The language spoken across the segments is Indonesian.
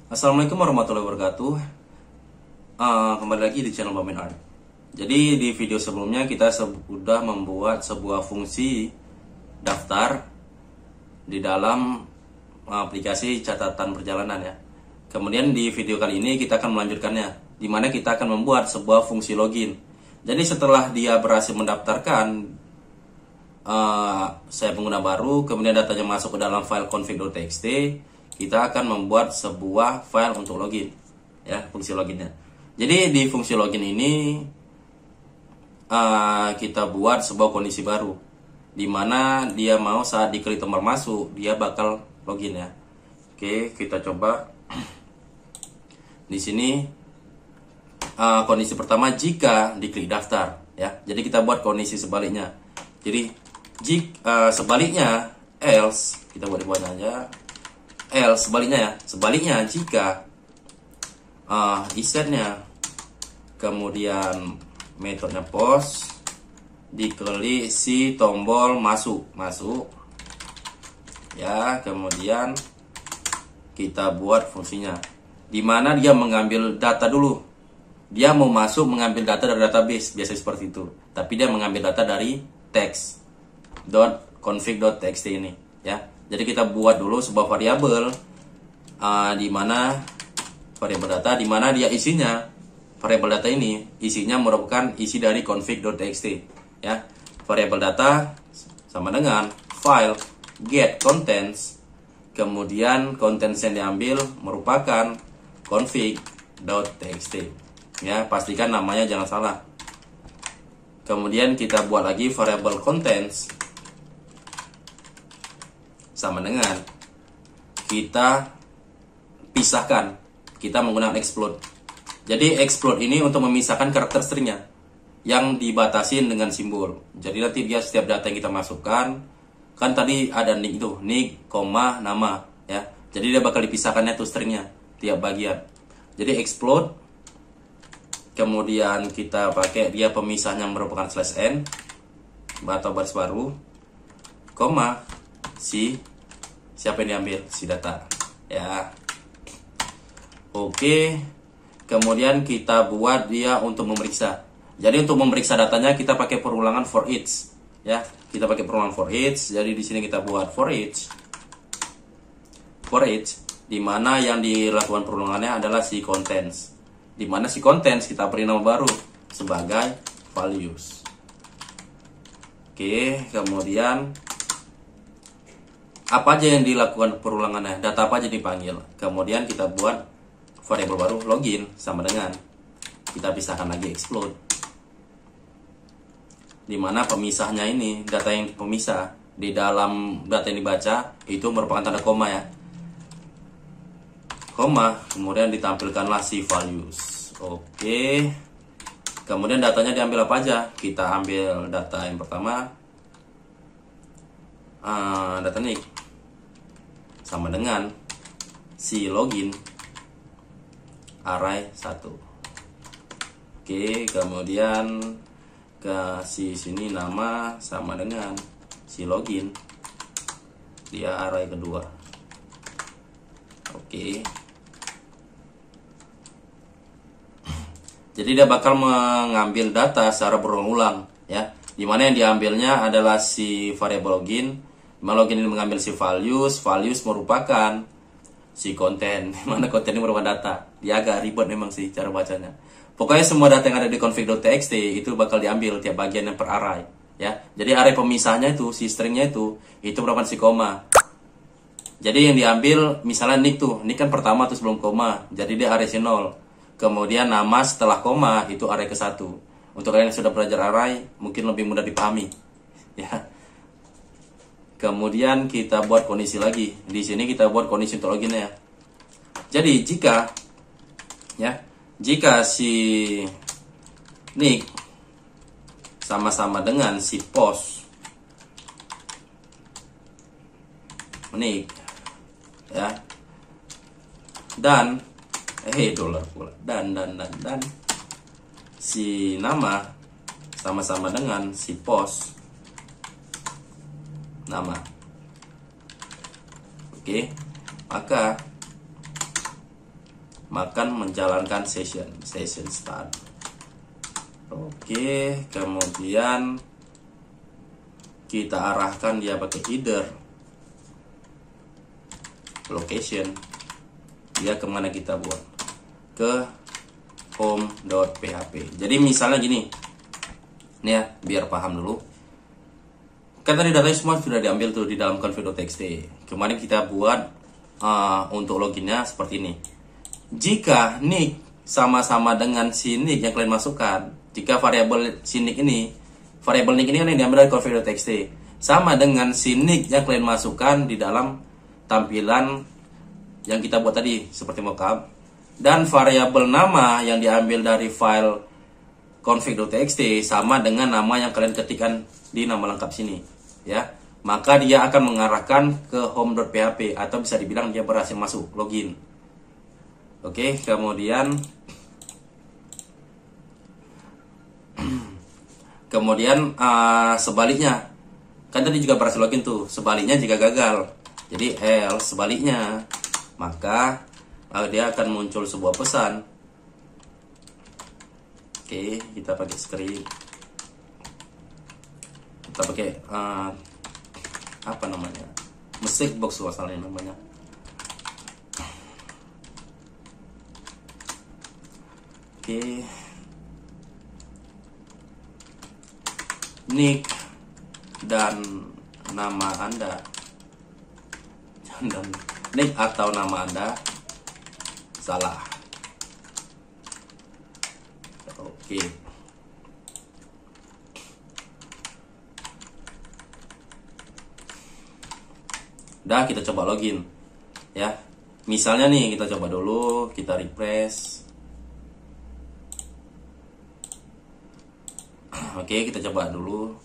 Assalamualaikum warahmatullahi wabarakatuh. Kembali lagi di channel Bamin Art. Jadi di video sebelumnya kita sudah membuat sebuah fungsi daftar di dalam aplikasi catatan perjalanan ya. Kemudian di video kali ini kita akan melanjutkannya, di mana kita akan membuat sebuah fungsi login. Jadi setelah dia berhasil mendaftarkan saya pengguna baru, kemudian datanya masuk ke dalam file config.txt, kita akan membuat sebuah file untuk login ya, fungsi loginnya. Jadi di fungsi login ini kita buat sebuah kondisi baru, di mana dia mau saat diklik tombol masuk dia bakal login ya. Oke, kita coba. Di sini kondisi pertama jika diklik daftar ya. Jadi kita buat kondisi sebaliknya. Jadi jika sebaliknya else, kita buat aja else sebaliknya ya. Sebaliknya jika isetnya, kemudian metodenya post, diklik si tombol masuk ya, kemudian kita buat fungsinya di mana dia mengambil data dulu. Dia mau masuk mengambil data dari database, biasa seperti itu, tapi dia mengambil data dari text.config.txt ini ya. Jadi kita buat dulu sebuah variabel di mana variabel data, di mana dia isinya, variabel data ini isinya merupakan isi dari config.txt ya. Variabel data sama dengan file get contents, kemudian contents yang diambil merupakan config.txt ya. Pastikan namanya jangan salah. Kemudian kita buat lagi variabel contents sama dengan kita pisahkan, kita menggunakan explode. Jadi explode ini untuk memisahkan karakter stringnya yang dibatasi dengan simbol. Jadi nanti dia setiap data yang kita masukkan, kan tadi ada nick itu, nick, koma, nama ya. Jadi dia bakal dipisahkannya tuh stringnya tiap bagian. Jadi explode, kemudian kita pakai dia pemisahnya merupakan /n atau baris baru, koma, siapa yang diambil, si data ya. Oke, kemudian kita buat dia untuk memeriksa. Jadi untuk memeriksa datanya kita pakai perulangan for each ya. Kita pakai perulangan for each. Jadi di sini kita buat for each di mana yang dilakukan perulangannya adalah si contents, di mana si contents kita beri nama baru sebagai values. Oke, kemudian apa aja yang dilakukan perulangannya, data apa aja dipanggil. Kemudian kita buat variabel baru login sama dengan kita pisahkan lagi explode, di mana pemisahnya ini, data yang pemisah di dalam data yang dibaca itu merupakan tanda koma ya, koma, kemudian ditampilkanlah si values. Oke, kemudian datanya diambil apa aja. Kita ambil data yang pertama, data nick sama dengan si login array 1. Oke, kemudian ke sini nama sama dengan si login, dia array kedua. Oke, jadi dia bakal mengambil data secara berulang-ulang ya, dimana yang diambilnya adalah si variabel login. Login ini mengambil si values merupakan si konten, mana konten ini merupakan data. Dia agak ribet memang sih cara bacanya. Pokoknya semua data yang ada di config.txt itu bakal diambil tiap bagiannya per array ya. Jadi array pemisahnya itu, si stringnya itu merupakan si koma. Jadi yang diambil misalnya nick tuh, nick kan pertama tuh sebelum koma, jadi dia array si 0. Kemudian nama setelah koma itu array ke 1. Untuk kalian yang sudah belajar array mungkin lebih mudah dipahami ya. Kemudian kita buat kondisi lagi. Di sini kita buat kondisi untuk login ya. Jadi jika si nick sama-sama dengan si post nick ya, dan $, dan si nama sama-sama dengan si post nama. Oke, maka maka menjalankan session start. Oke, kemudian kita arahkan dia pakai header location, dia kemana kita buat, ke home.php. Jadi misalnya gini nih ya, biar paham dulu. Kan tadi datanya semua sudah diambil tuh di dalam config.txt. Kemarin kita buat untuk loginnya seperti ini. Jika nick sama-sama dengan si nick yang kalian masukkan, jika variabel si nick ini, variabel nick ini kan yang diambil dari config.txt, sama dengan si nick yang kalian masukkan di dalam tampilan yang kita buat tadi seperti mockup, dan variabel nama yang diambil dari file config.txt sama dengan nama yang kalian ketikkan di nama lengkap sini, ya, maka dia akan mengarahkan ke home.php, atau bisa dibilang dia berhasil masuk login. Oke, kemudian sebaliknya, kan tadi juga berhasil login tuh, sebaliknya jika gagal, jadi else sebaliknya, maka dia akan muncul sebuah pesan. Oke, kita pakai script, kita pakai apa namanya, message box asalnya namanya. Oke, nick dan nama Anda, dan nick atau nama Anda salah. Oke. Dah, kita coba login ya. Misalnya nih, kita coba dulu, kita refresh. Oke, kita coba dulu.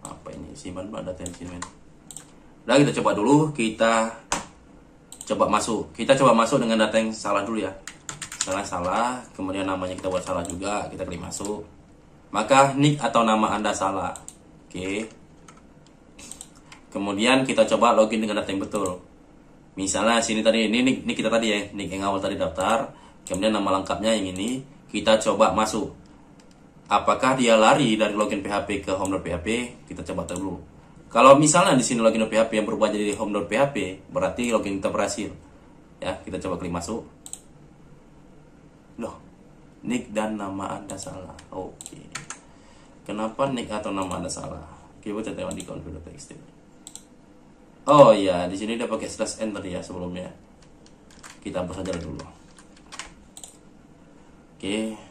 Apa ini? Simpan data yang sini. Udah, kita coba dulu, kita coba masuk. Kita coba masuk dengan data yang salah dulu ya. Salah, kemudian namanya kita buat salah juga, kita klik masuk. Maka nick atau nama Anda salah. Oke. Kemudian kita coba login dengan data yang betul. Misalnya sini tadi, ini nick kita tadi ya, nick yang awal tadi daftar. Kemudian nama lengkapnya yang ini, kita coba masuk. Apakah dia lari dari login PHP ke home.php? Kita coba dulu. Kalau misalnya di sini login PHP yang berubah jadi home.php, berarti login kita berhasil. Ya, kita coba klik masuk. Loh, nick dan nama Anda salah. Oke. Kenapa nick atau nama Anda salah? Kita coba di config.txt. Oh iya, di sini dia pakai /n tadi ya sebelumnya. Kita hapus saja dulu. Oke.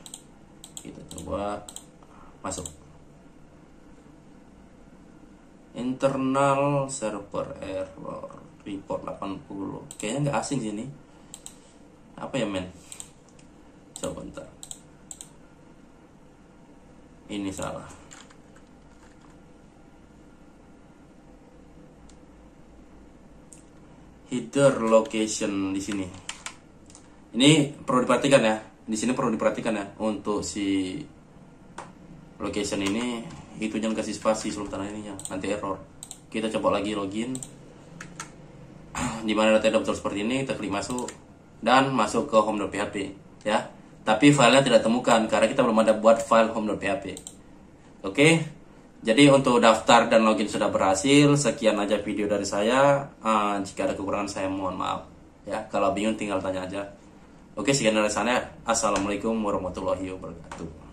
Kita coba masuk. Internal server error report 80. Kayaknya nggak asing sini. Apa ya, men? Coba bentar. Ini salah. Header location di sini. Ini perlu diperhatikan ya. Di sini perlu diperhatikan ya, untuk si location ini itu jangan kasih spasi sebelum tanda ininya, nanti error. Kita coba lagi login. Dimana data betul seperti ini, kita klik masuk dan masuk ke home.php ya. Tapi filenya tidak temukan karena kita belum ada buat file home.php. Oke. Jadi untuk daftar dan login sudah berhasil. Sekian aja video dari saya. Jika ada kekurangan saya mohon maaf ya. Kalau bingung tinggal tanya aja. Oke, sekian dari saya. Assalamualaikum warahmatullahi wabarakatuh.